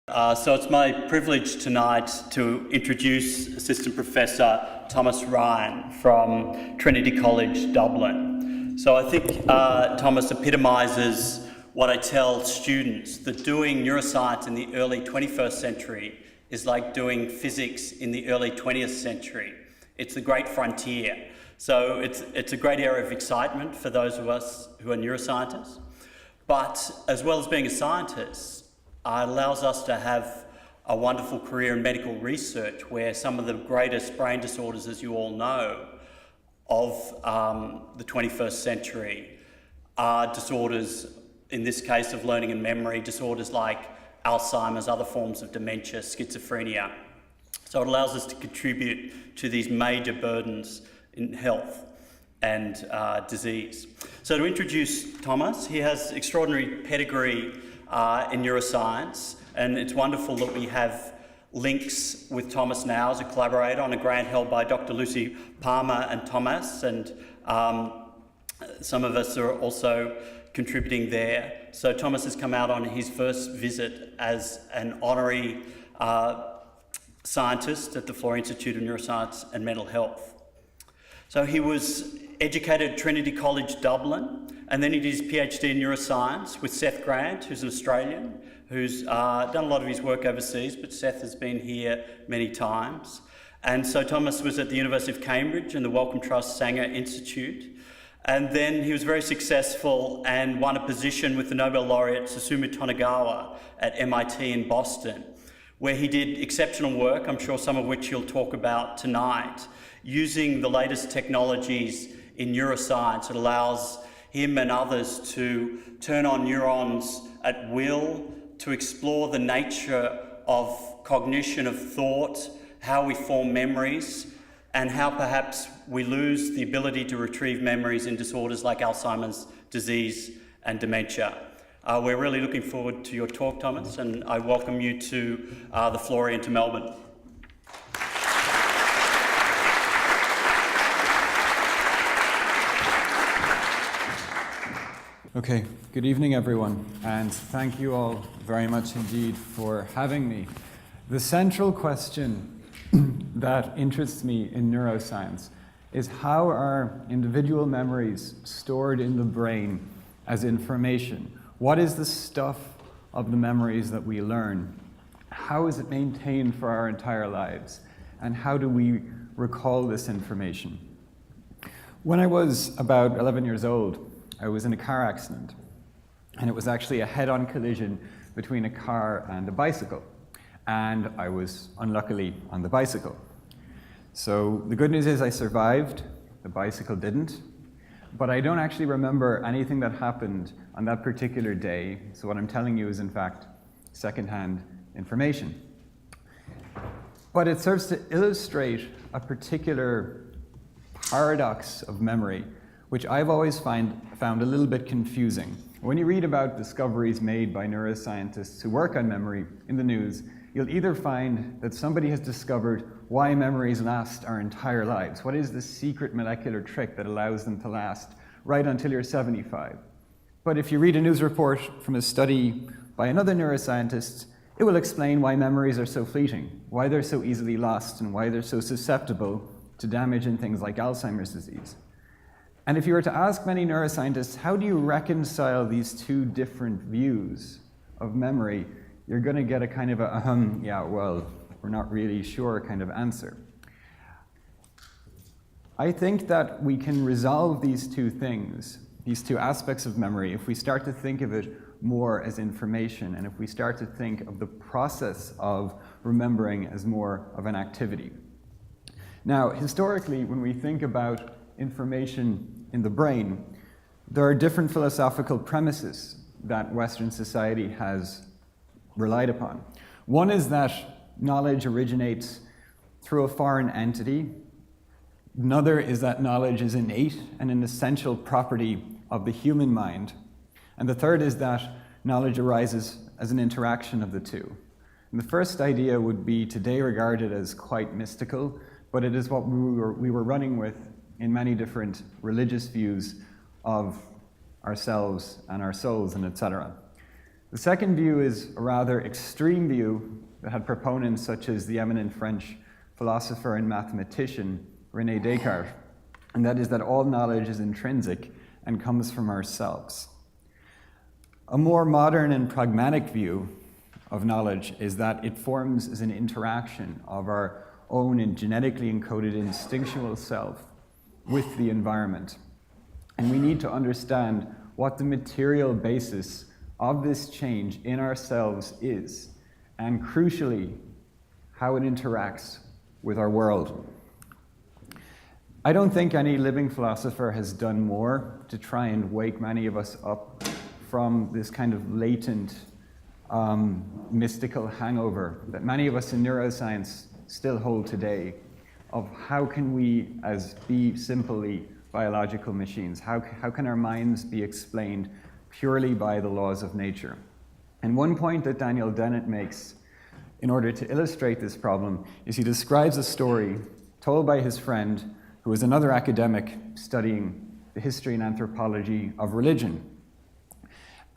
So it's my privilege tonight to introduce Assistant Professor Tomás Ryan from Trinity College, Dublin. So I think Thomas epitomises what I tell students, that doing neuroscience in the early 21st century is like doing physics in the early 20th century. It's the great frontier. So it's a great area of excitement for those of us who are neuroscientists. But as well as being a scientist, it allows us to have a wonderful career in medical research, where some of the greatest brain disorders, as you all know, of the 21st century are disorders, in this case of learning and memory, disorders like Alzheimer's, other forms of dementia, schizophrenia. So it allows us to contribute to these major burdens in health and disease. So to introduce Thomas, he has extraordinary pedigree in neuroscience, and it's wonderful that we have links with Thomas now as a collaborator on a grant held by Dr. Lucy Palmer and Thomas, and some of us are also contributing there. So Thomas has come out on his first visit as an honorary scientist at the Florey Institute of Neuroscience and Mental Health. So he was educated at Trinity College, Dublin, and then he did his PhD in neuroscience with Seth Grant, who's an Australian, who's done a lot of his work overseas, but Seth has been here many times. And so Thomas was at the University of Cambridge and the Wellcome Trust Sanger Institute. And then he was very successful and won a position with the Nobel laureate Susumu Tonegawa at MIT in Boston, where he did exceptional work, I'm sure some of which he'll talk about tonight, using the latest technologies in neuroscience. It allows him and others to turn on neurons at will, to explore the nature of cognition, of thought, how we form memories, and how perhaps we lose the ability to retrieve memories in disorders like Alzheimer's disease and dementia. We're really looking forward to your talk, Thomas, and I welcome you to the Florey and to Melbourne. Okay, good evening everyone, and thank you all very much indeed for having me. The central question that interests me in neuroscience is, how are individual memories stored in the brain as information? What is the stuff of the memories that we learn? How is it maintained for our entire lives? And how do we recall this information? When I was about 11 years old, I was in a car accident, and it was actually a head-on collision between a car and a bicycle, and I was unluckily on the bicycle. So the good news is I survived, the bicycle didn't, but I don't actually remember anything that happened on that particular day, so what I'm telling you is in fact secondhand information. But it serves to illustrate a particular paradox of memory, which I've always found a little bit confusing. When you read about discoveries made by neuroscientists who work on memory in the news, you'll either find that somebody has discovered why memories last our entire lives. What is the secret molecular trick that allows them to last right until you're 75? But if you read a news report from a study by another neuroscientist, it will explain why memories are so fleeting, why they're so easily lost, and why they're so susceptible to damage in things like Alzheimer's disease. And if you were to ask many neuroscientists, how do you reconcile these two different views of memory, you're going to get a kind of a, yeah, well, we're not really sure kind of answer. I think that we can resolve these two things, these two aspects of memory, if we start to think of it more as information, and if we start to think of the process of remembering as more of an activity. Now, historically, when we think about information in the brain, there are different philosophical premises that Western society has relied upon. One is that knowledge originates through a foreign entity. Another is that knowledge is innate and an essential property of the human mind. And the third is that knowledge arises as an interaction of the two. And the first idea would be today regarded as quite mystical, but it is what we were running with in many different religious views of ourselves and our souls and etc. The second view is a rather extreme view that had proponents such as the eminent French philosopher and mathematician René Descartes, and that is that all knowledge is intrinsic and comes from ourselves. A more modern and pragmatic view of knowledge is that it forms as an interaction of our own and genetically encoded instinctual self with the environment. And we need to understand what the material basis of this change in ourselves is, and crucially, how it interacts with our world. I don't think any living philosopher has done more to try and wake many of us up from this kind of latent mystical hangover that many of us in neuroscience still hold today, of how can we be simply biological machines? How can our minds be explained purely by the laws of nature? And one point that Daniel Dennett makes in order to illustrate this problem is he describes a story told by his friend who was another academic studying the history and anthropology of religion.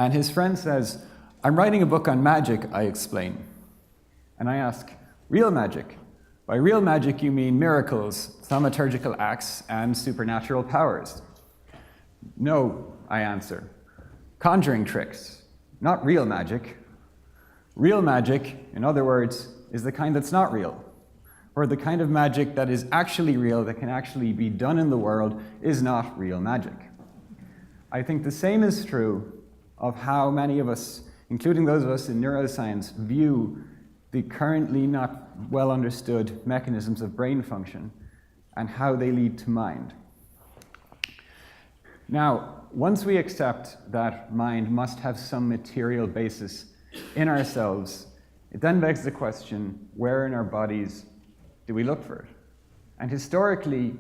And his friend says, "I'm writing a book on magic," I explain. And I ask, "Real magic? By real magic you mean miracles, thaumaturgical acts, and supernatural powers?" "No," I answer. "Conjuring tricks, not real magic. Real magic, in other words, is the kind that's not real, or the kind of magic that is actually real, that can actually be done in the world, is not real magic." I think the same is true of how many of us, including those of us in neuroscience, view the currently not well understood mechanisms of brain function and how they lead to mind. Now, once we accept that mind must have some material basis in ourselves, it then begs the question, where in our bodies do we look for it? And historically,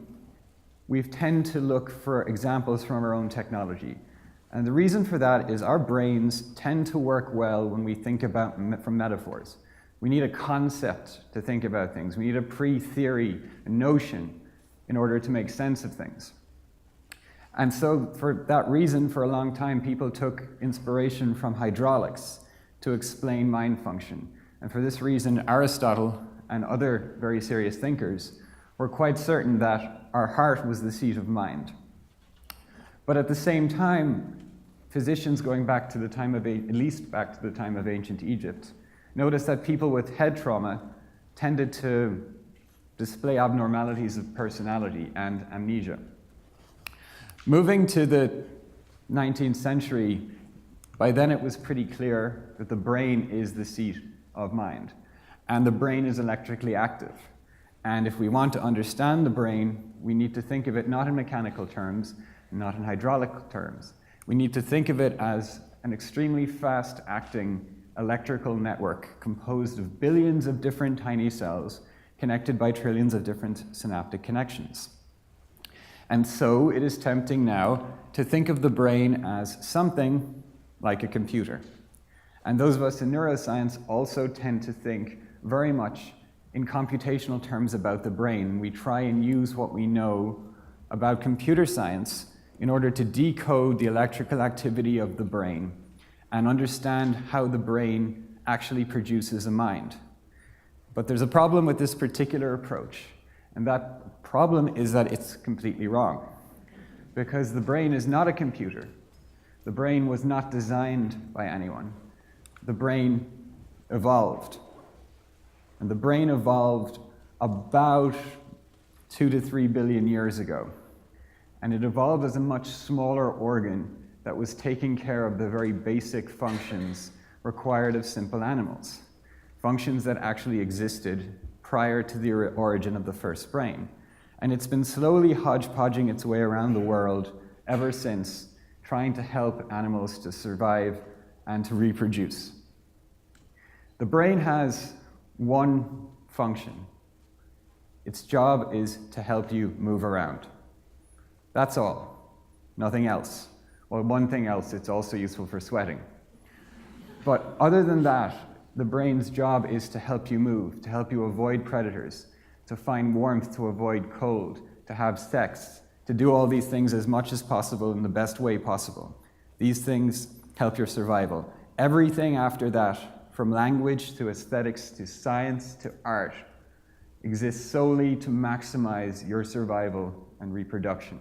we've tend to look for examples from our own technology. And the reason for that is our brains tend to work well when we think about from metaphors. We need a concept to think about things. We need a pre-theory, a notion, in order to make sense of things. And so for that reason, for a long time, people took inspiration from hydraulics to explain mind function. And for this reason, Aristotle and other very serious thinkers were quite certain that our heart was the seat of mind. But at the same time, physicians going back to the time of, at least back to the time of ancient Egypt, noticed that people with head trauma tended to display abnormalities of personality and amnesia. Moving to the 19th century, by then it was pretty clear that the brain is the seat of mind, and the brain is electrically active. And if we want to understand the brain, we need to think of it not in mechanical terms, not in hydraulic terms. We need to think of it as an extremely fast-acting electrical network composed of billions of different tiny cells connected by trillions of different synaptic connections. And so it is tempting now to think of the brain as something like a computer. And those of us in neuroscience also tend to think very much in computational terms about the brain. We try and use what we know about computer science in order to decode the electrical activity of the brain and understand how the brain actually produces a mind. But there's a problem with this particular approach, and that problem is that it's completely wrong, because the brain is not a computer. The brain was not designed by anyone. The brain evolved. And the brain evolved about 2 to 3 billion years ago. And it evolved as a much smaller organ that was taking care of the very basic functions required of simple animals, functions that actually existed prior to the origin of the first brain. And it's been slowly hodgepodging its way around the world ever since, trying to help animals to survive and to reproduce. The brain has one function. Its job is to help you move around. That's all. Nothing else. Well, one thing else, it's also useful for sweating. But other than that, the brain's job is to help you move, to help you avoid predators, to find warmth, to avoid cold, to have sex, to do all these things as much as possible in the best way possible. These things help your survival. Everything after that, from language to aesthetics to science to art, exists solely to maximize your survival and reproduction.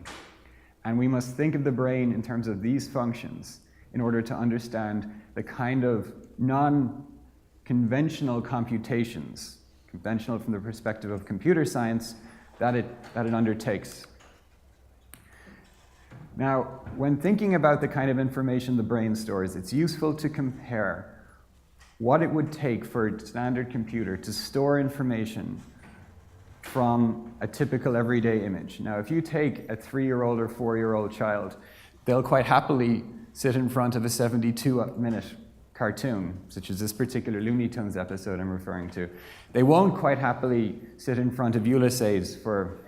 And we must think of the brain in terms of these functions in order to understand the kind of non-conventional computations, conventional from the perspective of computer science, that it undertakes. Now, when thinking about the kind of information the brain stores, it's useful to compare what it would take for a standard computer to store information from a typical everyday image. Now, if you take a 3-year-old or 4-year-old child, they'll quite happily sit in front of a 72-minute cartoon, such as this particular Looney Tunes episode I'm referring to. They won't quite happily sit in front of Ulysses for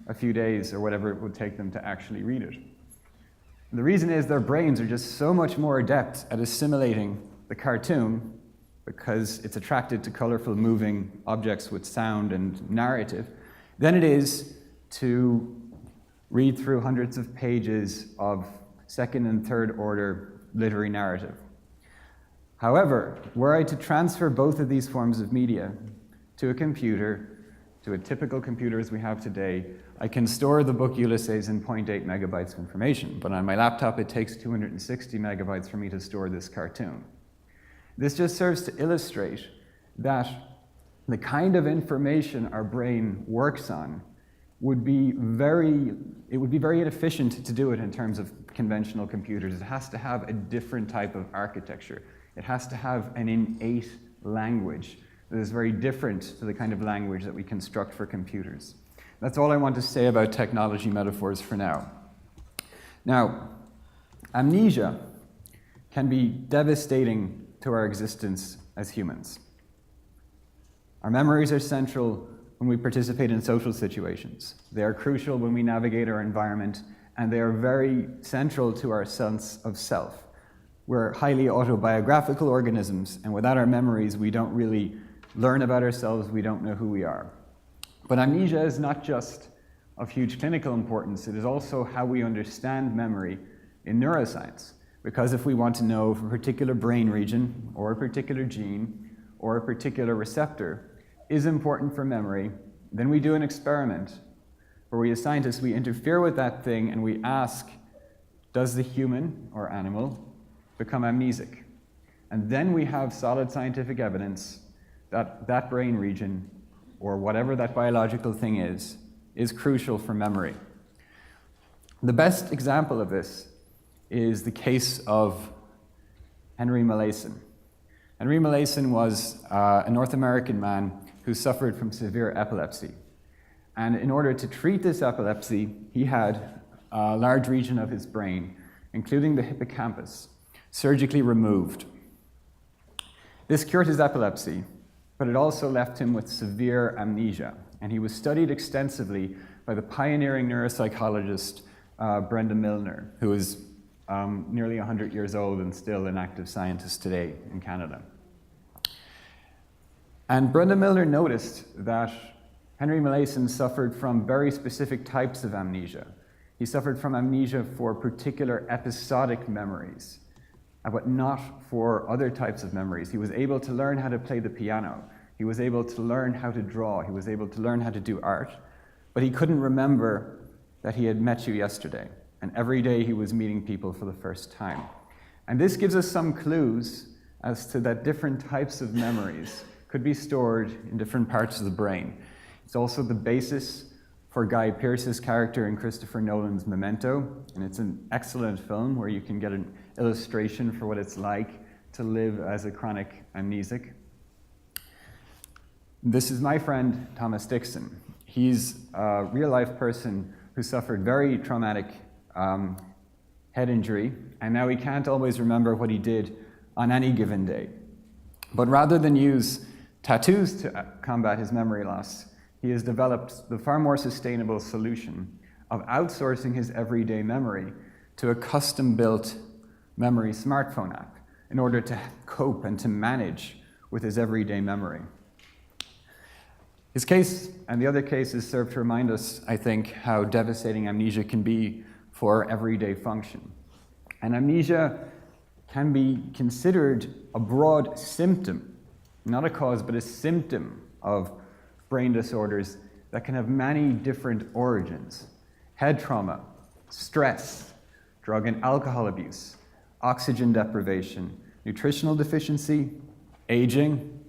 a few days or whatever it would take them to actually read it. And the reason is their brains are just so much more adept at assimilating the cartoon because it's attracted to colorful moving objects with sound and narrative, than it is to read through hundreds of pages of second and third order literary narrative. However, were I to transfer both of these forms of media to a computer, to a typical computer as we have today, I can store the book Ulysses in 0.8 megabytes of information, but on my laptop it takes 260 megabytes for me to store this cartoon. This just serves to illustrate that the kind of information our brain works on would be very inefficient to do it in terms of conventional computers. It has to have a different type of architecture. It has to have an innate language that is very different to the kind of language that we construct for computers. That's all I want to say about technology metaphors for now. Now, amnesia can be devastating to our existence as humans. Our memories are central when we participate in social situations. They are crucial when we navigate our environment, and they are very central to our sense of self. We're highly autobiographical organisms, and without our memories, we don't really learn about ourselves, we don't know who we are. But amnesia is not just of huge clinical importance, it is also how we understand memory in neuroscience. Because if we want to know if a particular brain region, or a particular gene, or a particular receptor is important for memory, then we do an experiment where we, as scientists, we interfere with that thing and we ask, does the human or animal become amnesic? And then we have solid scientific evidence that that brain region, or whatever that biological thing is crucial for memory. The best example of this is the case of Henry Molaison. Henry Molaison was a North American man who suffered from severe epilepsy. And in order to treat this epilepsy, he had a large region of his brain, including the hippocampus, surgically removed. This cured his epilepsy, but it also left him with severe amnesia. And he was studied extensively by the pioneering neuropsychologist Brenda Milner, who is nearly 100 years old and still an active scientist today in Canada. And Brenda Milner noticed that Henry Molaison suffered from very specific types of amnesia. He suffered from amnesia for particular episodic memories, but not for other types of memories. He was able to learn how to play the piano. He was able to learn how to draw. He was able to learn how to do art, but he couldn't remember that he had met you yesterday. And every day he was meeting people for the first time. And this gives us some clues as to that different types of memories could be stored in different parts of the brain. It's also the basis for Guy Pearce's character in Christopher Nolan's Memento, and it's an excellent film where you can get an illustration for what it's like to live as a chronic amnesic. This is my friend, Thomas Dixon. He's a real-life person who suffered very traumatic head injury, and now he can't always remember what he did on any given day. But rather than use tattoos to combat his memory loss, he has developed the far more sustainable solution of outsourcing his everyday memory to a custom-built memory smartphone app in order to cope and to manage with his everyday memory. His case and the other cases serve to remind us, I think, how devastating amnesia can be for everyday function. And amnesia can be considered a broad symptom, not a cause, but a symptom of brain disorders that can have many different origins: head trauma, stress, drug and alcohol abuse, oxygen deprivation, nutritional deficiency, aging,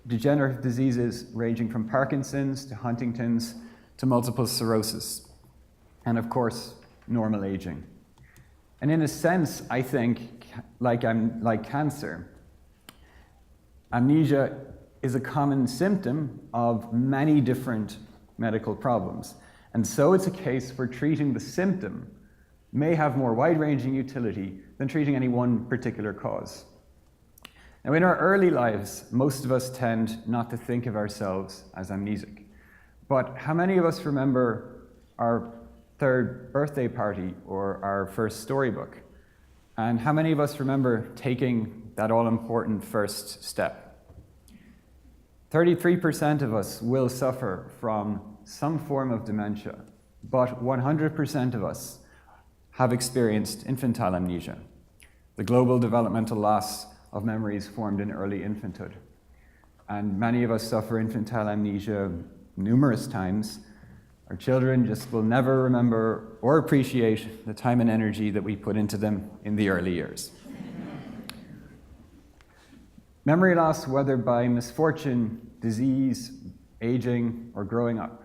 degenerative diseases ranging from Parkinson's to Huntington's to multiple sclerosis, and of course, normal aging. And in a sense, I think, like cancer, amnesia is a common symptom of many different medical problems. And so it's a case where treating the symptom may have more wide-ranging utility than treating any one particular cause. Now, in our early lives, most of us tend not to think of ourselves as amnesic. But how many of us remember our third birthday party or our first storybook? And how many of us remember taking that all-important first step? 33% of us will suffer from some form of dementia, but 100% of us have experienced infantile amnesia, the global developmental loss of memories formed in early infanthood. And many of us suffer infantile amnesia numerous times. Our children just will never remember or appreciate the time and energy that we put into them in the early years. Memory loss, whether by misfortune, disease, aging, or growing up,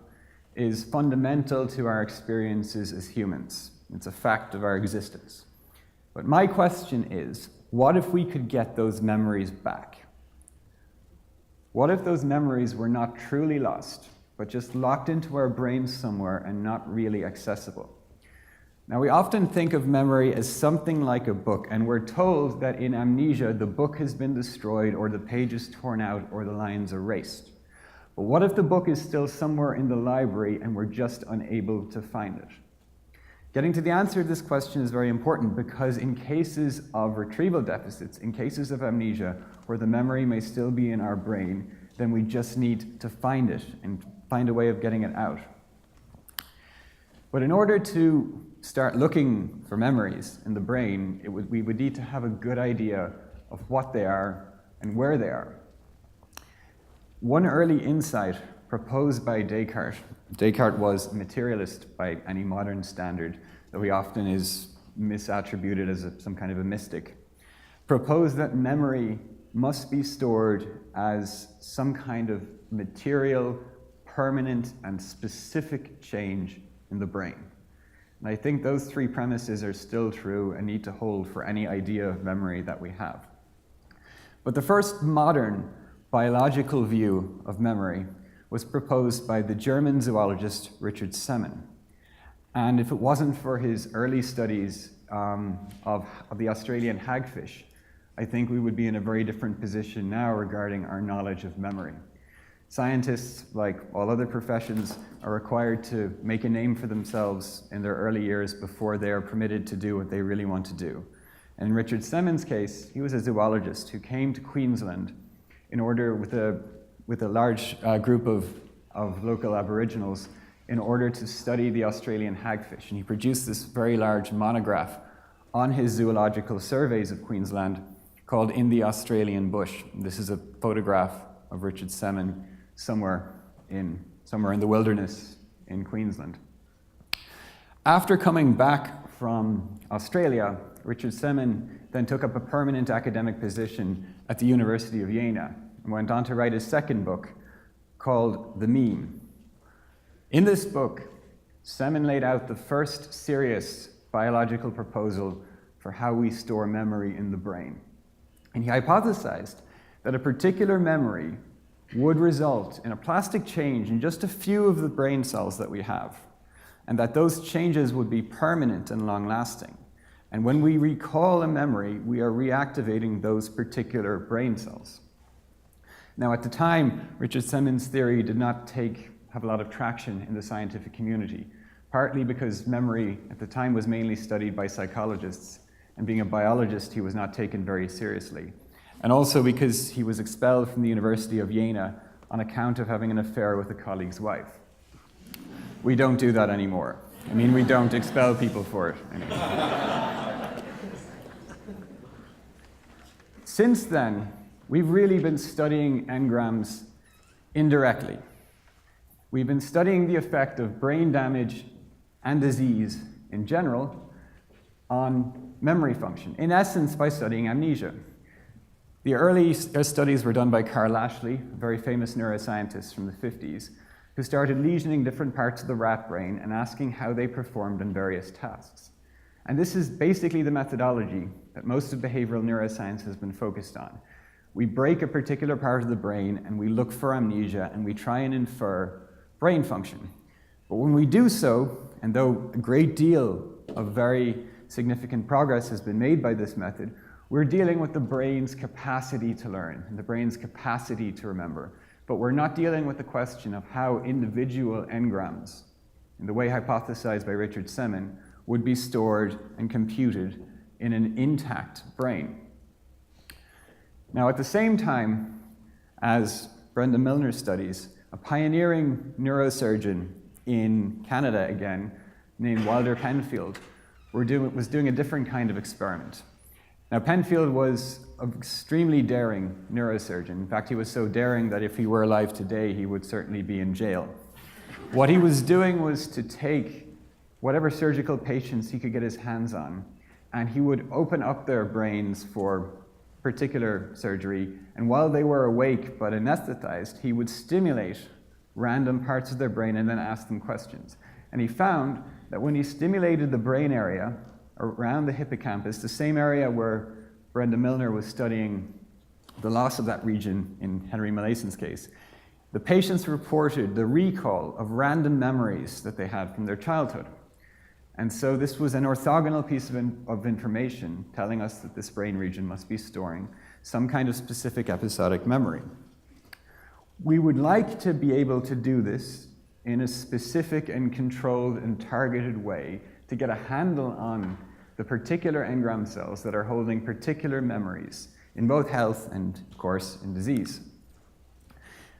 is fundamental to our experiences as humans. It's a fact of our existence. But my question is, what if we could get those memories back? What if those memories were not truly lost, but just locked into our brains somewhere and not really accessible? Now, we often think of memory as something like a book, and we're told that in amnesia, the book has been destroyed, or the pages torn out, or the lines erased. But what if the book is still somewhere in the library and we're just unable to find it? Getting to the answer to this question is very important, because in cases of retrieval deficits, in cases of amnesia, where the memory may still be in our brain, then we just need to find it and find a way of getting it out. But in order to start looking for memories in the brain, we would need to have a good idea of what they are and where they are. One early insight proposed by Descartes was a materialist by any modern standard, though he often is misattributed as some kind of a mystic, proposed that memory must be stored as some kind of material, permanent, and specific change in the brain. And I think those three premises are still true and need to hold for any idea of memory that we have. But the first modern biological view of memory was proposed by the German zoologist Richard Semon. And if it wasn't for his early studies of the Australian hagfish, I think we would be in a very different position now regarding our knowledge of memory. Scientists, like all other professions, are required to make a name for themselves in their early years before they are permitted to do what they really want to do. And in Richard Semon's case, he was a zoologist who came to Queensland in order, with a large group of local Aboriginals, in order to study the Australian hagfish. And he produced this very large monograph on his zoological surveys of Queensland called In the Australian Bush. This is a photograph of Richard Semon somewhere in the wilderness in Queensland. After coming back from Australia, Richard Semon then took up a permanent academic position at the University of Jena and went on to write his second book called The Meme. In this book, Semon laid out the first serious biological proposal for how we store memory in the brain. And he hypothesized that a particular memory would result in a plastic change in just a few of the brain cells that we have, and that those changes would be permanent and long-lasting. And when we recall a memory, we are reactivating those particular brain cells. Now, at the time, Richard Semon's theory did not have a lot of traction in the scientific community, partly because memory at the time was mainly studied by psychologists, and being a biologist, he was not taken very seriously. And also because he was expelled from the University of Jena on account of having an affair with a colleague's wife. We don't do that anymore. I mean, we don't expel people for it anymore. Since then, we've really been studying engrams indirectly. We've been studying the effect of brain damage and disease in general on memory function, in essence by studying amnesia. The early studies were done by Carl Ashley, a very famous neuroscientist from the 50s, who started lesioning different parts of the rat brain and asking how they performed in various tasks. And this is basically the methodology that most of behavioral neuroscience has been focused on. We break a particular part of the brain and we look for amnesia and we try and infer brain function. But when we do so, and though a great deal of very significant progress has been made by this method, we're dealing with the brain's capacity to learn and the brain's capacity to remember. But we're not dealing with the question of how individual engrams, in the way hypothesized by Richard Semon, would be stored and computed in an intact brain. Now, at the same time as Brenda Milner's studies, a pioneering neurosurgeon in Canada again, named Wilder Penfield, was doing a different kind of experiment. Now, Penfield was an extremely daring neurosurgeon. In fact, he was so daring that if he were alive today, he would certainly be in jail. What he was doing was to take whatever surgical patients he could get his hands on, and he would open up their brains for particular surgery, and while they were awake but anesthetized, he would stimulate random parts of their brain and then ask them questions. And he found that when he stimulated the brain area around the hippocampus, the same area where Brenda Milner was studying the loss of that region in Henry Molaison's case, the patients reported the recall of random memories that they had from their childhood. And so this was an orthogonal piece of information telling us that this brain region must be storing some kind of specific episodic memory. We would like to be able to do this in a specific and controlled and targeted way to get a handle on the particular engram cells that are holding particular memories in both health and, of course, in disease.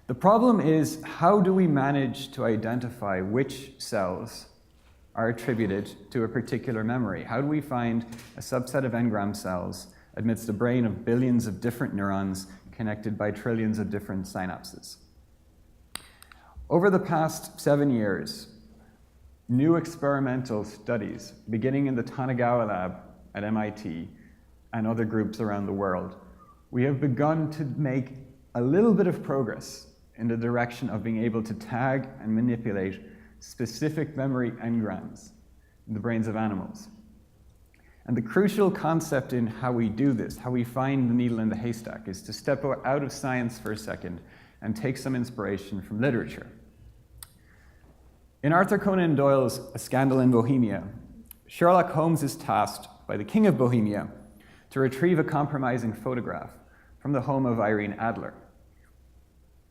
The problem is, how do we manage to identify which cells are attributed to a particular memory? How do we find a subset of engram cells amidst a brain of billions of different neurons connected by trillions of different synapses? Over the past 7 years, new experimental studies, beginning in the Tanagawa lab at MIT and other groups around the world, we have begun to make a little bit of progress in the direction of being able to tag and manipulate specific memory engrams in the brains of animals. And the crucial concept in how we do this, how we find the needle in the haystack, is to step out of science for a second and take some inspiration from literature. In Arthur Conan Doyle's A Scandal in Bohemia, Sherlock Holmes is tasked by the King of Bohemia to retrieve a compromising photograph from the home of Irene Adler.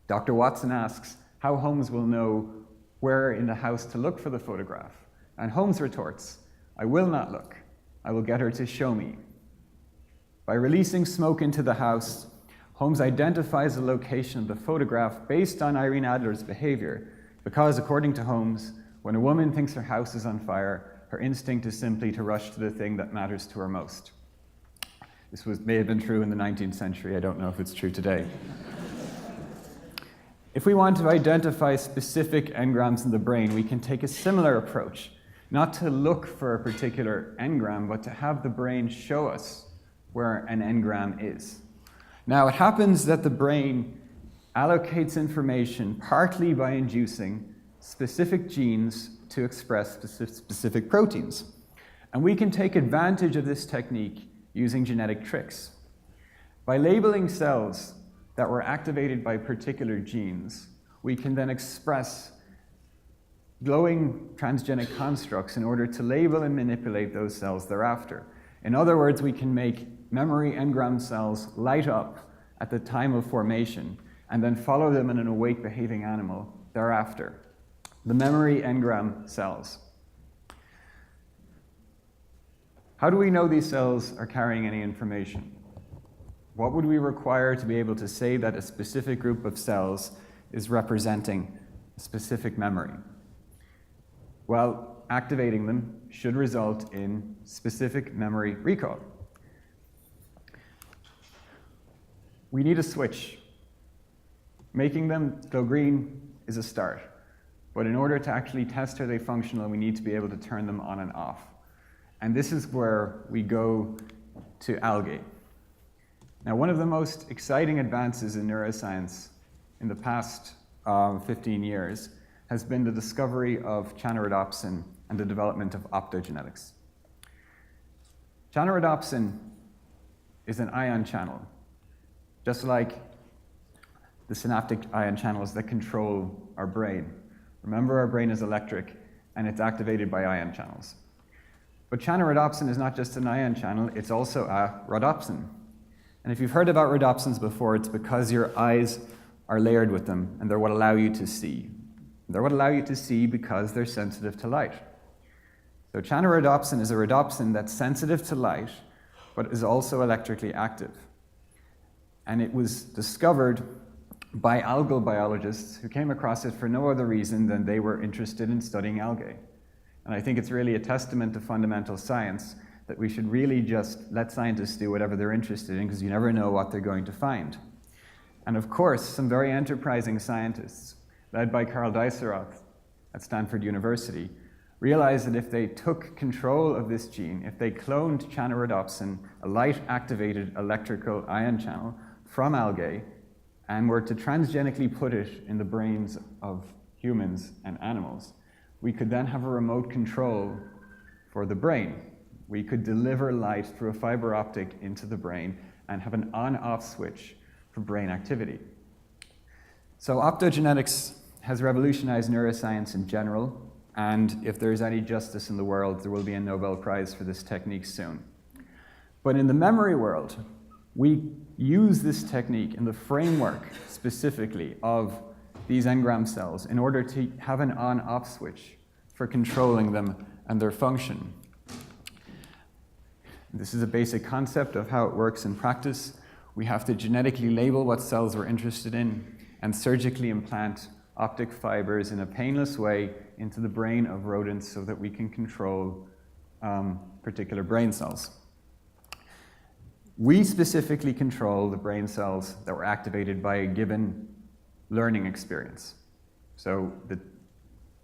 Dr. Watson asks how Holmes will know where in the house to look for the photograph, and Holmes retorts, "I will not look. I will get her to show me." By releasing smoke into the house, Holmes identifies the location of the photograph based on Irene Adler's behavior, because, according to Holmes, when a woman thinks her house is on fire, her instinct is simply to rush to the thing that matters to her most. This may have been true in the 19th century. I don't know if it's true today. If we want to identify specific engrams in the brain, we can take a similar approach, not to look for a particular engram, but to have the brain show us where an engram is. Now, it happens that the brain allocates information partly by inducing specific genes to express specific proteins. And we can take advantage of this technique using genetic tricks. By labeling cells that were activated by particular genes, we can then express glowing transgenic constructs in order to label and manipulate those cells thereafter. In other words, we can make memory engram cells light up at the time of formation and then follow them in an awake behaving animal thereafter. The memory engram cells. How do we know these cells are carrying any information? What would we require to be able to say that a specific group of cells is representing a specific memory? Well, activating them should result in specific memory recall. we need a switch. Making them go green is a start. But in order to actually test how they function, we need to be able to turn them on and off. And this is where we go to algae. Now, one of the most exciting advances in neuroscience in the past 15 years has been the discovery of chanorodopsin and the development of optogenetics. Chanorodopsin is an ion channel, just like the synaptic ion channels that control our brain. Remember, our brain is electric, and it's activated by ion channels. But chanorodopsin is not just an ion channel, it's also a rhodopsin. And if you've heard about rhodopsins before, it's because your eyes are layered with them, and they're what allow you to see. They're what allow you to see because they're sensitive to light. So chanorodopsin is a rhodopsin that's sensitive to light, but is also electrically active. And it was discovered by algal biologists who came across it for no other reason than they were interested in studying algae. And I think it's really a testament to fundamental science that we should really just let scientists do whatever they're interested in, because you never know what they're going to find. And of course, some very enterprising scientists, led by Carl Deisseroth at Stanford University, realized that if they took control of this gene, if they cloned chanorodopsin, a light-activated electrical ion channel, from algae, and were to transgenically put it in the brains of humans and animals, we could then have a remote control for the brain. We could deliver light through a fiber optic into the brain and have an on-off switch for brain activity. So optogenetics has revolutionized neuroscience in general, and if there's any justice in the world, there will be a Nobel Prize for this technique soon. But in the memory world, we use this technique in the framework specifically of these engram cells in order to have an on-off switch for controlling them and their function. This is a basic concept of how it works in practice. We have to genetically label what cells we're interested in and surgically implant optic fibers in a painless way into the brain of rodents so that we can control particular brain cells. We specifically control the brain cells that were activated by a given learning experience. So the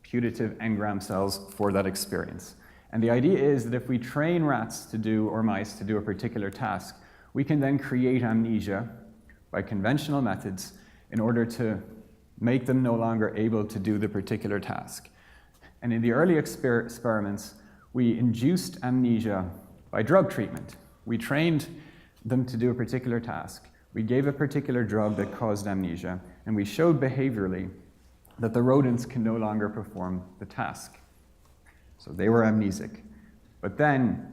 putative engram cells for that experience. And the idea is that if we train rats to do, or mice to do a particular task, we can then create amnesia by conventional methods in order to make them no longer able to do the particular task. And in the early experiments, we induced amnesia by drug treatment. We trained them to do a particular task. We gave a particular drug that caused amnesia, and we showed behaviorally that the rodents can no longer perform the task. So they were amnesic. But then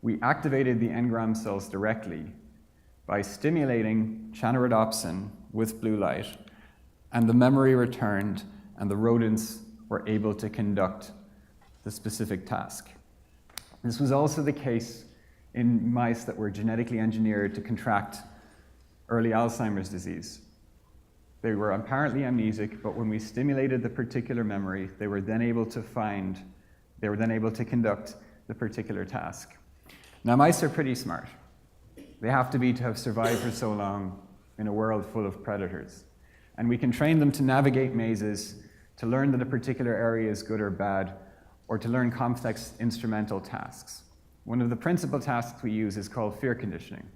we activated the engram cells directly by stimulating chanorodopsin with blue light, and the memory returned, and the rodents were able to conduct the specific task. This was also the case in mice that were genetically engineered to contract early Alzheimer's disease. They were apparently amnesic, but when we stimulated the particular memory, they were then able to conduct the particular task. Now, mice are pretty smart. They have to be to have survived for so long in a world full of predators. And we can train them to navigate mazes, to learn that a particular area is good or bad, or to learn complex instrumental tasks. One of the principal tasks we use is called fear conditioning.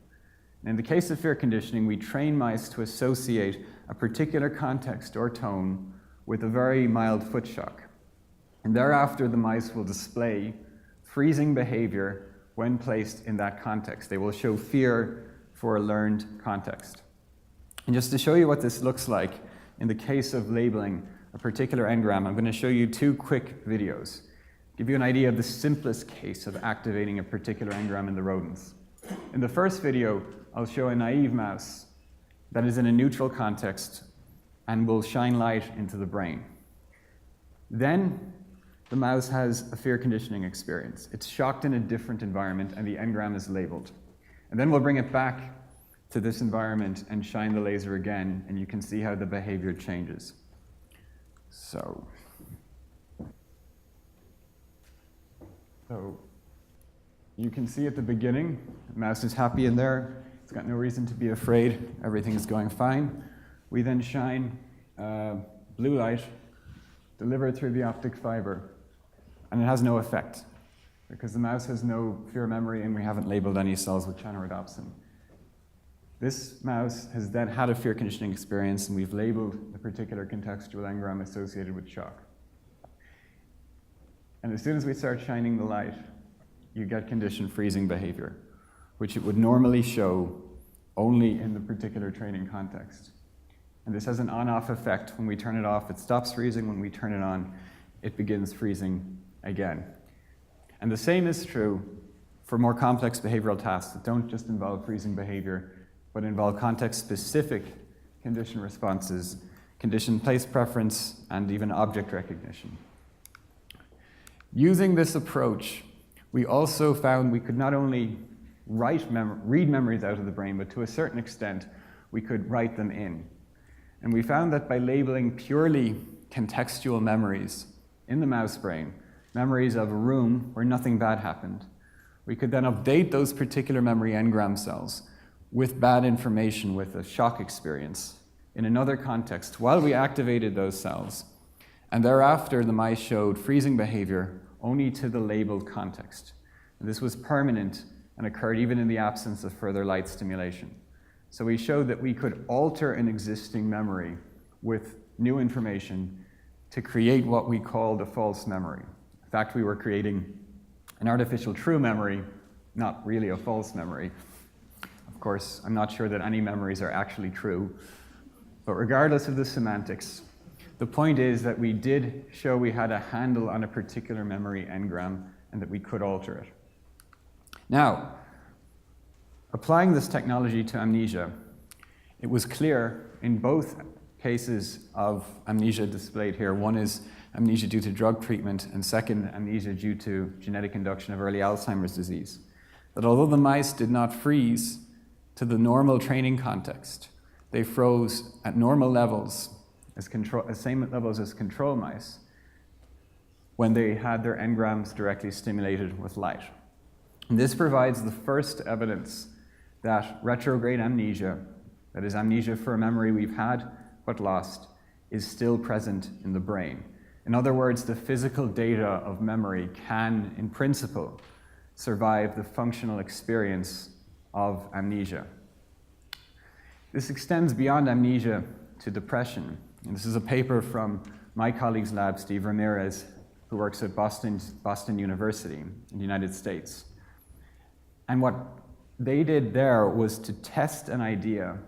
And in the case of fear conditioning, we train mice to associate a particular context or tone with a very mild foot shock. And thereafter, the mice will display freezing behavior when placed in that context. They will show fear for a learned context. And just to show you what this looks like, in the case of labeling a particular engram, I'm going to show you two quick videos. Give you an idea of the simplest case of activating a particular engram in the rodents. In the first video, I'll show a naive mouse that is in a neutral context and will shine light into the brain. Then the mouse has a fear conditioning experience. It's shocked in a different environment, and the engram is labeled. And then we'll bring it back to this environment and shine the laser again, and you can see how the behavior changes. So you can see at the beginning, the mouse is happy in there. It's got no reason to be afraid. Everything is going fine. We then shine blue light delivered through the optic fiber, and it has no effect because the mouse has no fear memory and we haven't labeled any cells with chanorodopsin. This mouse has then had a fear conditioning experience, and we've labeled the particular contextual engram associated with shock. And as soon as we start shining the light, you get conditioned freezing behavior, which it would normally show only in the particular training context. And this has an on-off effect. When we turn it off, it stops freezing. When we turn it on, it begins freezing again. And the same is true for more complex behavioral tasks that don't just involve freezing behavior, but involve context-specific condition responses, condition place preference, and even object recognition. Using this approach, we also found we could not only read memories out of the brain, but to a certain extent, we could write them in. And we found that by labeling purely contextual memories in the mouse brain, memories of a room where nothing bad happened, we could then update those particular memory engram cells with bad information, with a shock experience in another context while we activated those cells. And thereafter, the mice showed freezing behavior only to the labeled context. And this was permanent and occurred even in the absence of further light stimulation. So we showed that we could alter an existing memory with new information to create what we called a false memory. In fact, we were creating an artificial true memory, not really a false memory. Of course, I'm not sure that any memories are actually true, but regardless of the semantics, the point is that we did show we had a handle on a particular memory engram and that we could alter it. Now, applying this technology to amnesia, it was clear in both cases of amnesia displayed here. One is amnesia due to drug treatment, and second, amnesia due to genetic induction of early Alzheimer's disease. That although the mice did not freeze to the normal training context, they froze at normal levels, same levels as control mice, when they had their engrams directly stimulated with light. And this provides the first evidence that retrograde amnesia, that is amnesia for a memory we've had but lost, is still present in the brain. In other words, the physical data of memory can, in principle, survive the functional experience of amnesia. This extends beyond amnesia to depression. And this is a paper from my colleague's lab, Steve Ramirez, who works at Boston University in the United States. And what they did there was to test an idea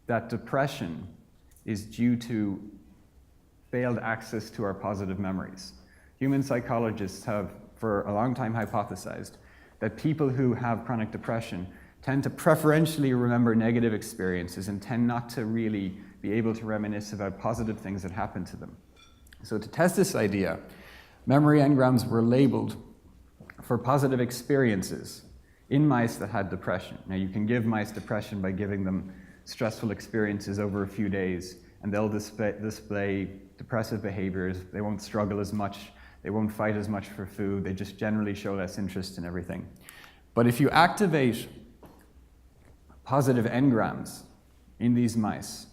that depression is due to failed access to our positive memories. Human psychologists have, for a long time, hypothesized that people who have chronic depression tend to preferentially remember negative experiences and tend not to really be able to reminisce about positive things that happened to them. So to test this idea, memory engrams were labeled for positive experiences in mice that had depression. Now, you can give mice depression by giving them stressful experiences over a few days, and they'll display depressive behaviors. They won't struggle as much. They won't fight as much for food. They just generally show less interest in everything. But if you activate positive engrams in these mice,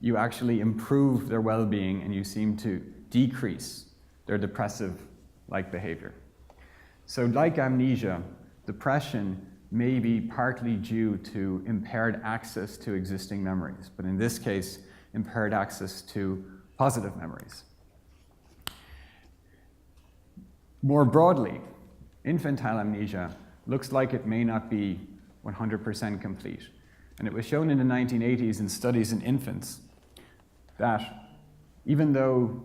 you actually improve their well-being and you seem to decrease their depressive-like behavior. So like amnesia, depression may be partly due to impaired access to existing memories, but in this case, impaired access to positive memories. More broadly, infantile amnesia looks like it may not be 100% complete. And it was shown in the 1980s in studies in infants that even though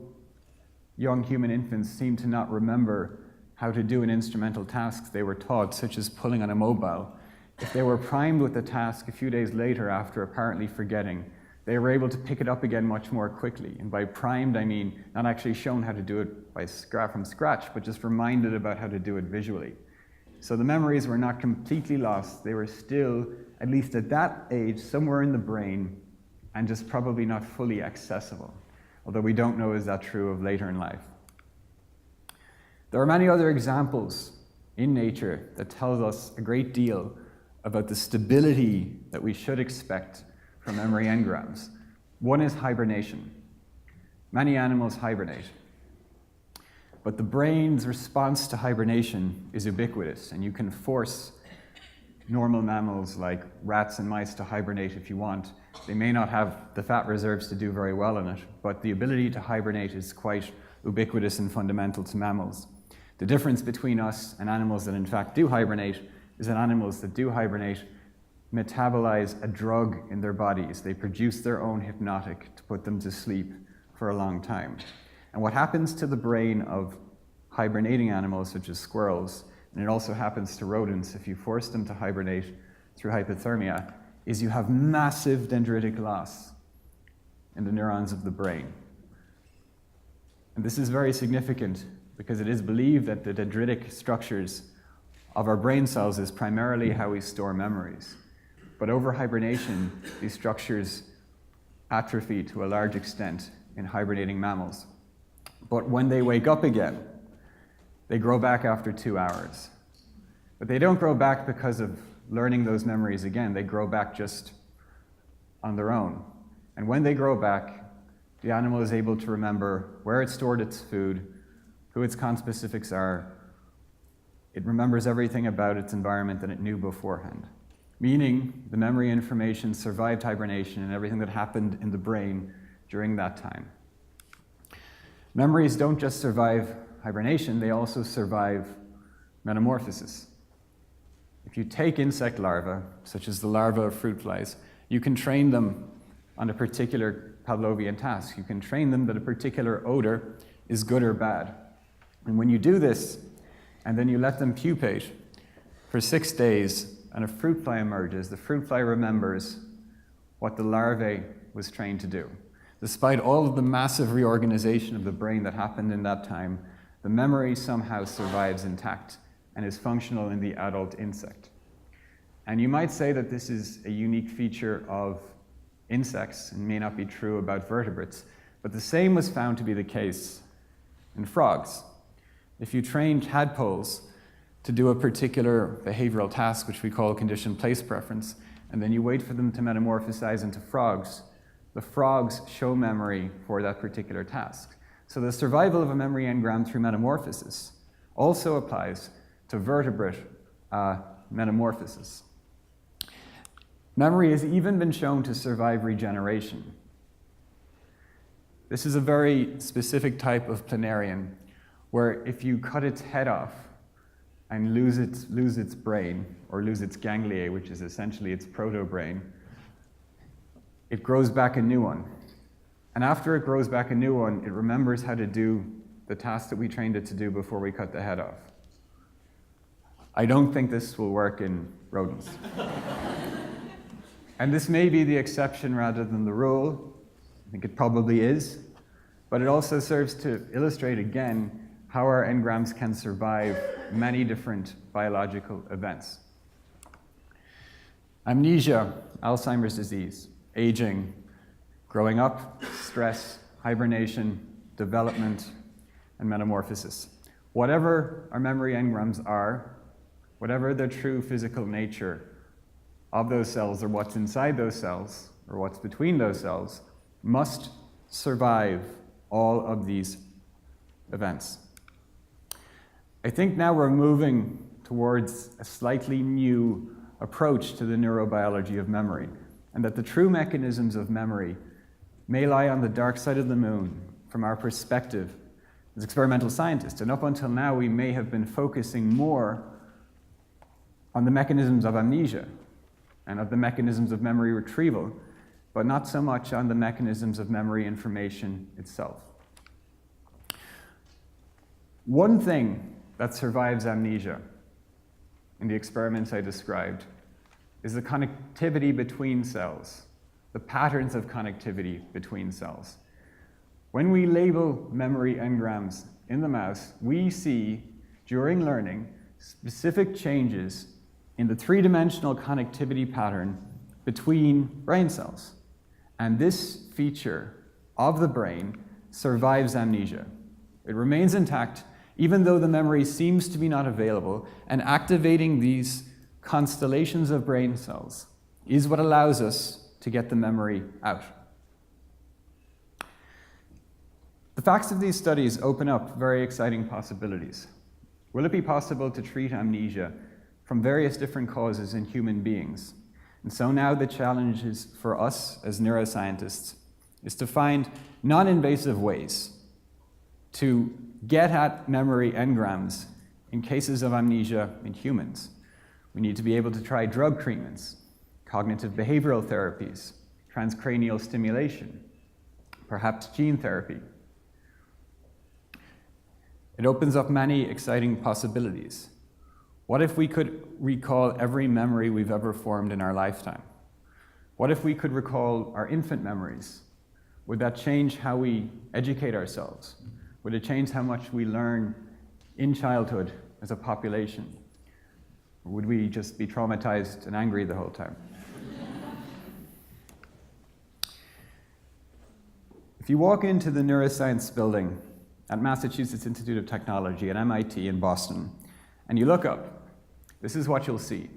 young human infants seem to not remember how to do an instrumental task they were taught, such as pulling on a mobile, if they were primed with the task a few days later after apparently forgetting, they were able to pick it up again much more quickly. And by primed, I mean not actually shown how to do it from scratch, but just reminded about how to do it visually. So the memories were not completely lost. They were still, at least at that age, somewhere in the brain and just probably not fully accessible. Although we don't know is that true of later in life. There are many other examples in nature that tell us a great deal about the stability that we should expect from memory engrams. One is hibernation. Many animals hibernate. But the brain's response to hibernation is ubiquitous, and you can force normal mammals like rats and mice to hibernate if you want. They may not have the fat reserves to do very well in it, but the ability to hibernate is quite ubiquitous and fundamental to mammals. The difference between us and animals that in fact do hibernate is that animals that do hibernate metabolize a drug in their bodies. They produce their own hypnotic to put them to sleep for a long time. And what happens to the brain of hibernating animals such as squirrels, and it also happens to rodents if you force them to hibernate through hypothermia, is you have massive dendritic loss in the neurons of the brain. And this is very significant because it is believed that the dendritic structures of our brain cells is primarily how we store memories. But over hibernation, these structures atrophy to a large extent in hibernating mammals. But when they wake up again, they grow back after 2 hours. But they don't grow back because of learning those memories again. They grow back just on their own. And when they grow back, the animal is able to remember where it stored its food, who its conspecifics are. It remembers everything about its environment that it knew beforehand, meaning the memory information survived hibernation and everything that happened in the brain during that time. Memories don't just survive hibernation, they also survive metamorphosis. If you take insect larvae, such as the larvae of fruit flies, you can train them on a particular Pavlovian task. You can train them that a particular odor is good or bad. And when you do this, and then you let them pupate for 6 days, and a fruit fly emerges, the fruit fly remembers what the larvae was trained to do. Despite all of the massive reorganization of the brain that happened in that time, the memory somehow survives intact and is functional in the adult insect. And you might say that this is a unique feature of insects and may not be true about vertebrates, but the same was found to be the case in frogs. If you train tadpoles to do a particular behavioral task, which we call conditioned place preference, and then you wait for them to metamorphosize into frogs, the frogs show memory for that particular task. So the survival of a memory engram through metamorphosis also applies to vertebrate metamorphosis. Memory has even been shown to survive regeneration. This is a very specific type of planarian where if you cut its head off and lose its brain, or lose its ganglia, which is essentially its proto-brain, it grows back a new one. And after it grows back a new one, it remembers how to do the task that we trained it to do before we cut the head off. I don't think this will work in rodents. And this may be the exception rather than the rule. I think it probably is. But it also serves to illustrate again how our engrams can survive many different biological events. Amnesia, Alzheimer's disease, aging, growing up, stress, hibernation, development, and metamorphosis. Whatever our memory engrams are, whatever the true physical nature of those cells, or what's inside those cells, or what's between those cells, must survive all of these events. I think now we're moving towards a slightly new approach to the neurobiology of memory, and that the true mechanisms of memory may lie on the dark side of the moon from our perspective as experimental scientists. And up until now, we may have been focusing more on the mechanisms of amnesia and of the mechanisms of memory retrieval, but not so much on the mechanisms of memory information itself. One thing that survives amnesia in the experiments I described is the connectivity between cells, the patterns of connectivity between cells. When we label memory engrams in the mouse, we see, during learning, specific changes in the three-dimensional connectivity pattern between brain cells. And this feature of the brain survives amnesia. It remains intact, even though the memory seems to be not available, and activating these constellations of brain cells is what allows us to get the memory out. The facts of these studies open up very exciting possibilities. Will it be possible to treat amnesia from various different causes in human beings? And so now the challenge is for us as neuroscientists is to find non-invasive ways to get at memory engrams in cases of amnesia in humans. We need to be able to try drug treatments, cognitive behavioral therapies, transcranial stimulation, perhaps gene therapy. It opens up many exciting possibilities. What if we could recall every memory we've ever formed in our lifetime? What if we could recall our infant memories? Would that change how we educate ourselves? Would it change how much we learn in childhood as a population? Or would we just be traumatized and angry the whole time? If you walk into the neuroscience building at Massachusetts Institute of Technology at MIT in Boston, and you look up, this is what you'll see.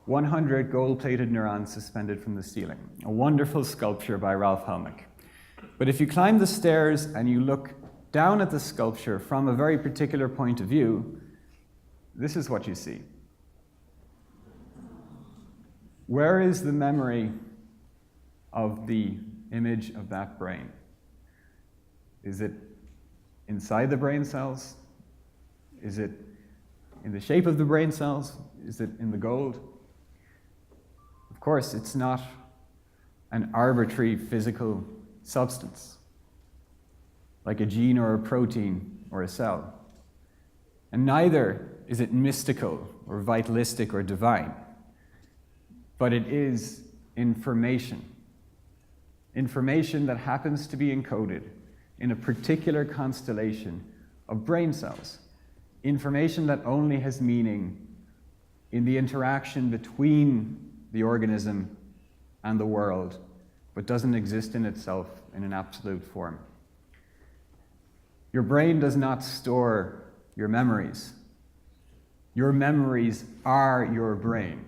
100 gold-plated neurons suspended from the ceiling, a wonderful sculpture by Ralph Helmick. But if you climb the stairs and you look down at the sculpture from a very particular point of view, this is what you see. Where is the memory of the image of that brain? Is it inside the brain cells? Is it in the shape of the brain cells? Is it in the gold? Of course, it's not an arbitrary physical substance, like a gene or a protein or a cell. And neither is it mystical or vitalistic or divine, but it is information. Information that happens to be encoded in a particular constellation of brain cells. Information that only has meaning in the interaction between the organism and the world, but doesn't exist in itself in an absolute form. Your brain does not store your memories. Your memories are your brain.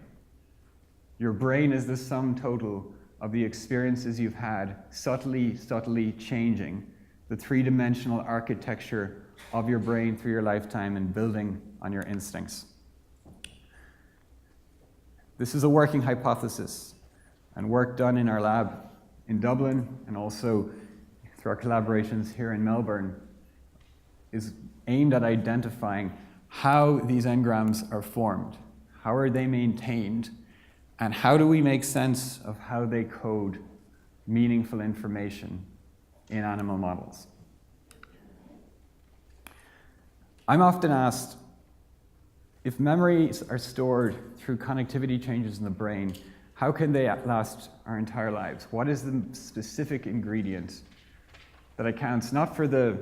Your brain is the sum total of the experiences you've had, subtly changing the three-dimensional architecture of your brain through your lifetime and building on your instincts. This is a working hypothesis, and work done in our lab in Dublin and also through our collaborations here in Melbourne is aimed at identifying how these engrams are formed, how are they maintained, and how do we make sense of how they code meaningful information in animal models. I'm often asked, if memories are stored through connectivity changes in the brain, how can they last our entire lives? What is the specific ingredient that accounts not for the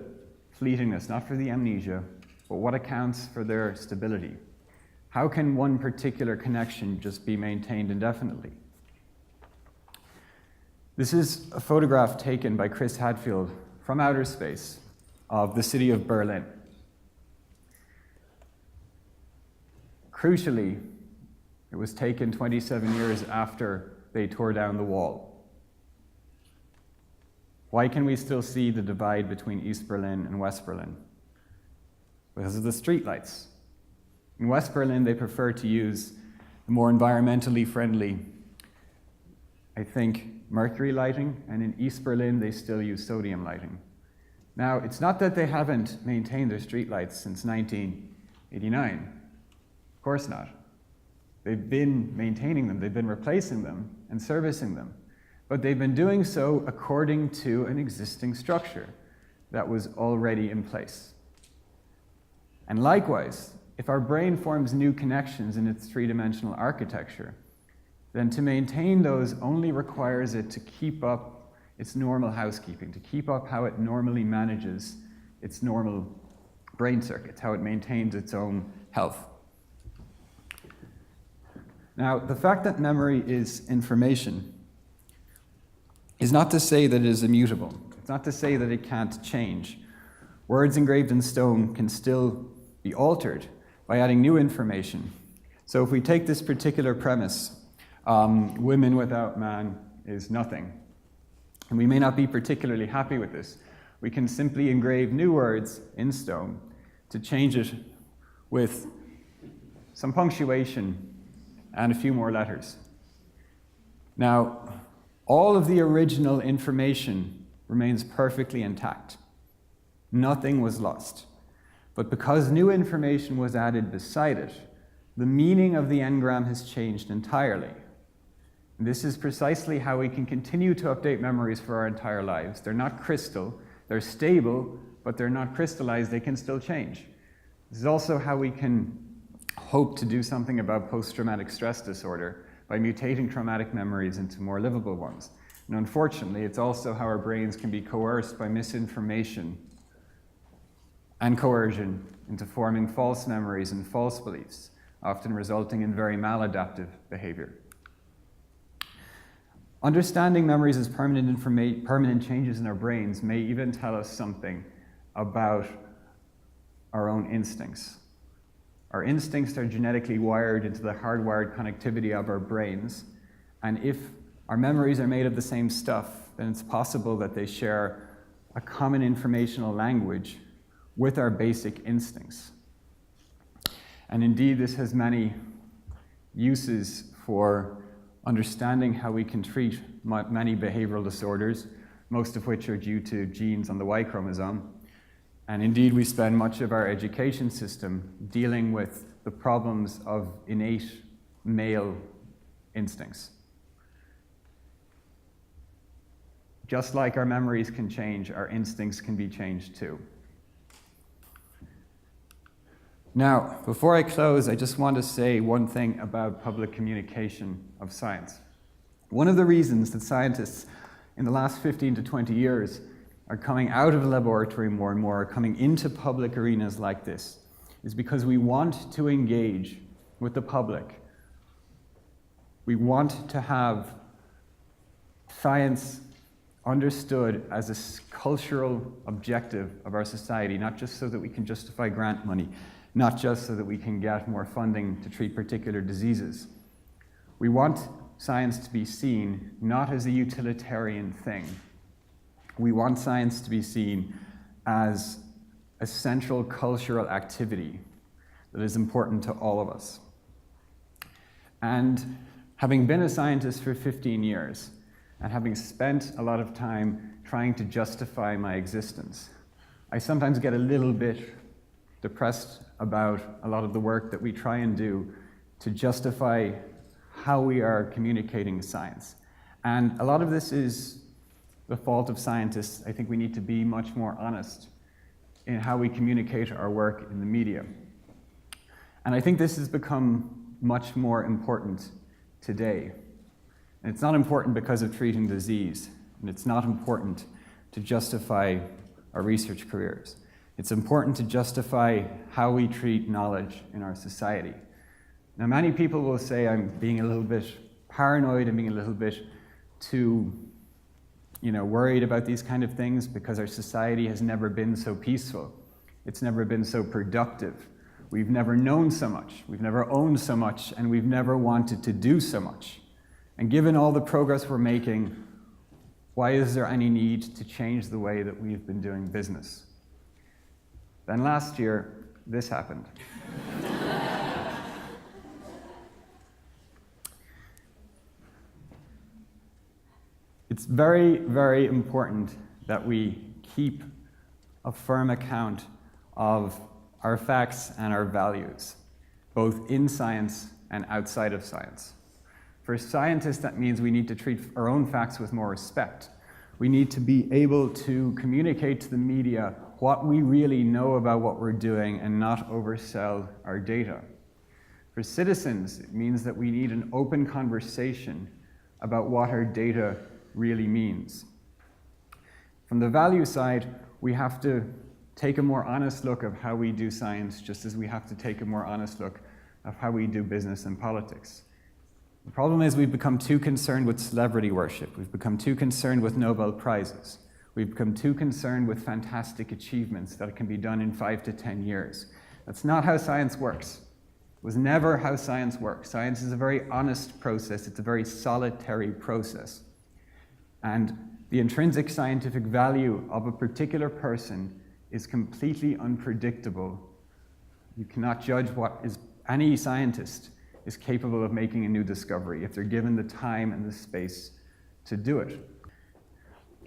fleetingness, not for the amnesia, but what accounts for their stability? How can one particular connection just be maintained indefinitely? This is a photograph taken by Chris Hadfield from outer space of the city of Berlin. Crucially, it was taken 27 years after they tore down the wall. Why can we still see the divide between East Berlin and West Berlin? Because of the streetlights. In West Berlin, they prefer to use the more environmentally friendly, I think, mercury lighting, and in East Berlin, they still use sodium lighting. Now, it's not that they haven't maintained their streetlights since 1989. Of course not. They've been maintaining them, they've been replacing them and servicing them, but they've been doing so according to an existing structure that was already in place. And likewise, if our brain forms new connections in its three-dimensional architecture, then to maintain those only requires it to keep up its normal housekeeping, to keep up how it normally manages its normal brain circuits, how it maintains its own health. Now, the fact that memory is information is not to say that it is immutable. It's not to say that it can't change. Words engraved in stone can still be altered by adding new information. So if we take this particular premise, women without man is nothing, and we may not be particularly happy with this, we can simply engrave new words in stone to change it with some punctuation and a few more letters. Now, all of the original information remains perfectly intact. Nothing was lost. But because new information was added beside it, the meaning of the engram has changed entirely. And this is precisely how we can continue to update memories for our entire lives. They're not crystal, they're stable, but they're not crystallized, they can still change. This is also how we can hope to do something about post-traumatic stress disorder by mutating traumatic memories into more livable ones. And unfortunately, it's also how our brains can be coerced by misinformation and coercion into forming false memories and false beliefs, often resulting in very maladaptive behavior. Understanding memories as permanent changes in our brains may even tell us something about our own instincts. Our instincts are genetically wired into the hardwired connectivity of our brains, and if our memories are made of the same stuff, then it's possible that they share a common informational language with our basic instincts. And indeed, this has many uses for understanding how we can treat many behavioral disorders, most of which are due to genes on the Y chromosome. And indeed, we spend much of our education system dealing with the problems of innate male instincts. Just like our memories can change, our instincts can be changed too. Now, before I close, I just want to say one thing about public communication of science. One of the reasons that scientists in the last 15 to 20 years are coming out of the laboratory more and more, are coming into public arenas like this, is because we want to engage with the public. We want to have science understood as a cultural objective of our society, not just so that we can justify grant money, not just so that we can get more funding to treat particular diseases. We want science to be seen not as a utilitarian thing. We want science to be seen as a central cultural activity that is important to all of us. And having been a scientist for 15 years, and having spent a lot of time trying to justify my existence, I sometimes get a little bit depressed about a lot of the work that we try and do to justify how we are communicating science. And a lot of this is the fault of scientists. I think we need to be much more honest in how we communicate our work in the media. And I think this has become much more important today. And it's not important because of treating disease, and it's not important to justify our research careers. It's important to justify how we treat knowledge in our society. Now, many people will say I'm being a little bit paranoid and being a little bit too, worried about these kind of things because our society has never been so peaceful. It's never been so productive. We've never known so much. We've never owned so much, and we've never wanted to do so much. And given all the progress we're making, why is there any need to change the way that we've been doing business? Then last year, this happened. It's very, very important that we keep a firm account of our facts and our values, both in science and outside of science. For scientists, that means we need to treat our own facts with more respect. We need to be able to communicate to the media what we really know about what we're doing and not oversell our data. For citizens, it means that we need an open conversation about what our data really means. From the value side, we have to take a more honest look of how we do science, just as we have to take a more honest look of how we do business and politics. The problem is we've become too concerned with celebrity worship. We've become too concerned with Nobel Prizes. We've become too concerned with fantastic achievements that can be done in 5 to 10 years. That's not how science works. It was never how science works. Science is a very honest process. It's a very solitary process. And the intrinsic scientific value of a particular person is completely unpredictable. You cannot judge any scientist is capable of making a new discovery if they're given the time and the space to do it.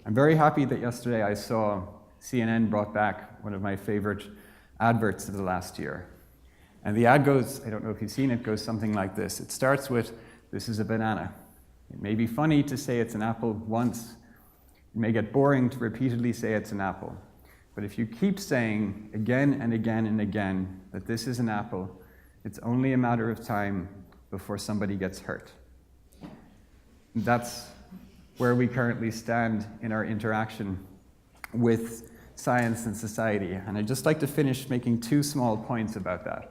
I'm very happy that yesterday I saw CNN brought back one of my favorite adverts of the last year. And the ad goes, I don't know if you've seen it, goes something like this. It starts with, "This is a banana." It may be funny to say it's an apple once. It may get boring to repeatedly say it's an apple. But if you keep saying again and again and again that this is an apple, it's only a matter of time before somebody gets hurt. That's where we currently stand in our interaction with science and society. And I'd just like to finish making two small points about that.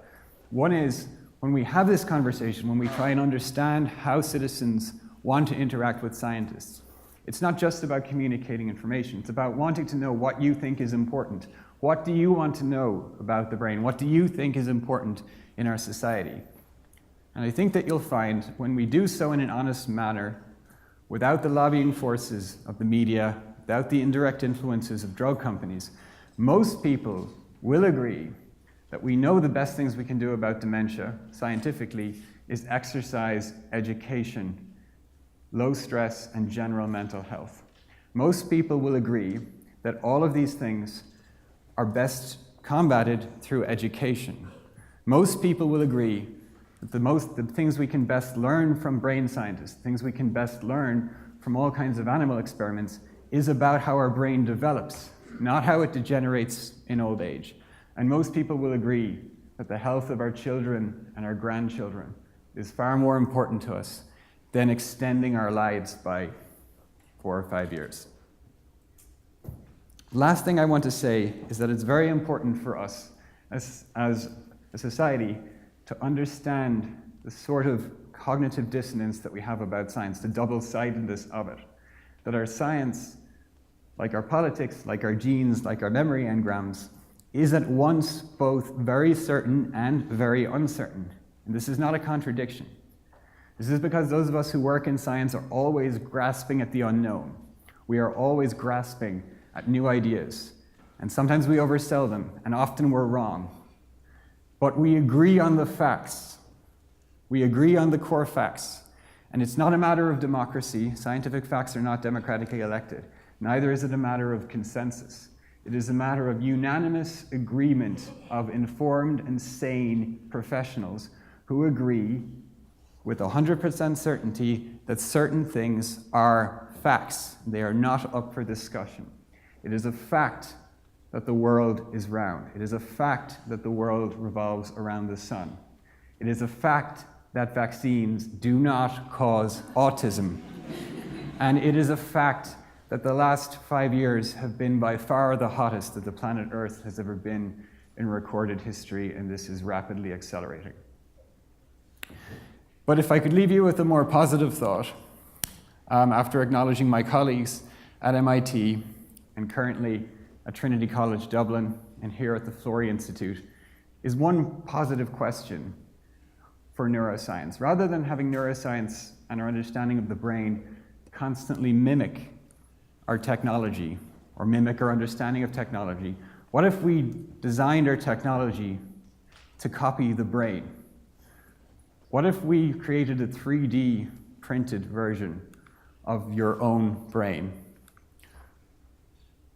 One is, when we have this conversation, when we try and understand how citizens want to interact with scientists, it's not just about communicating information. It's about wanting to know what you think is important. What do you want to know about the brain? What do you think is important in our society? And I think that you'll find when we do so in an honest manner, without the lobbying forces of the media, without the indirect influences of drug companies, most people will agree that we know the best things we can do about dementia, scientifically, is exercise, education, low stress, and general mental health. Most people will agree that all of these things are best combated through education. Most people will agree that the things we can best learn from brain scientists, things we can best learn from all kinds of animal experiments, is about how our brain develops, not how it degenerates in old age. And most people will agree that the health of our children and our grandchildren is far more important to us than extending our lives by 4 or 5 years. Last thing I want to say is that it's very important for us as a society to understand the sort of cognitive dissonance that we have about science, the double-sidedness of it. That our science, like our politics, like our genes, like our memory engrams, is at once both very certain and very uncertain. And this is not a contradiction. This is because those of us who work in science are always grasping at the unknown. We are always grasping at new ideas. And sometimes we oversell them, and often we're wrong. But we agree on the facts. We agree on the core facts. And it's not a matter of democracy. Scientific facts are not democratically elected. Neither is it a matter of consensus. It is a matter of unanimous agreement of informed and sane professionals who agree with 100% certainty that certain things are facts. They are not up for discussion. It is a fact that the world is round. It is a fact that the world revolves around the sun. It is a fact that vaccines do not cause autism. And it is a fact that the last 5 years have been by far the hottest that the planet Earth has ever been in recorded history, and this is rapidly accelerating. But if I could leave you with a more positive thought, after acknowledging my colleagues at MIT and currently at Trinity College Dublin and here at the Florey Institute, is one positive question for neuroscience. Rather than having neuroscience and our understanding of the brain constantly mimic our technology or mimic our understanding of technology, what if we designed our technology to copy the brain? What if we created a 3D printed version of your own brain?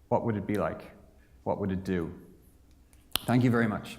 What would it be like? What would it do? Thank you very much.